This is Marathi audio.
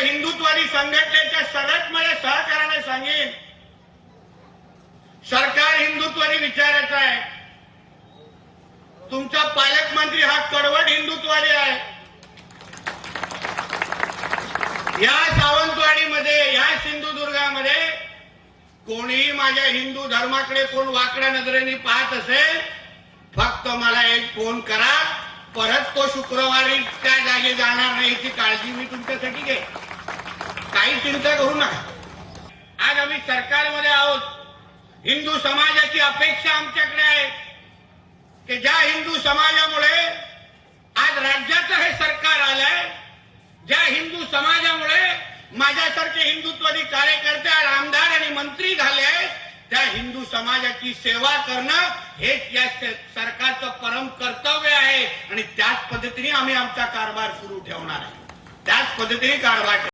हिंदुत्ववादी संघटनेच्या सरळ सहकार्याने सांगेन, सरकार हिंदुत्ववादी विचारायचं आहे. तुमचा पालकमंत्री हा कडवट हिंदुत्ववादी आहे. या सावंतवाडीमध्ये, या सिंधुदुर्गामध्ये कोणीही माझ्या हिंदू धर्माकडे कोण वाकड्या नजरेने पाहत असेल, फक्त मला एक फोन करा, परत तो शुक्रवारी त्या जागी जाणार नाही याची काळजी मी तुमच्यासाठी घे. काही चिंता करू नका. आज आम्ही सरकारमध्ये आहोत. हिंदू समाजाची अपेक्षा आमच्याकडे आहे की ज्या हिंदू समाजामुळे आज राज्याचं हे सरकार आलंय, ज्या हिंदू समाजामुळे माझ्यासारखे हिंदुत्ववादी कार्यकर्ते आमदार आणि मंत्री झाले आहेत, त्या हिंदू समाजाची सेवा करणं हेच या सरकारचं परम कर्तव्य आहे. आणि त्याच पद्धतीने आम्ही आमचा कारभार सुरू ठेवणार आहे. त्याच पद्धतीने कारभार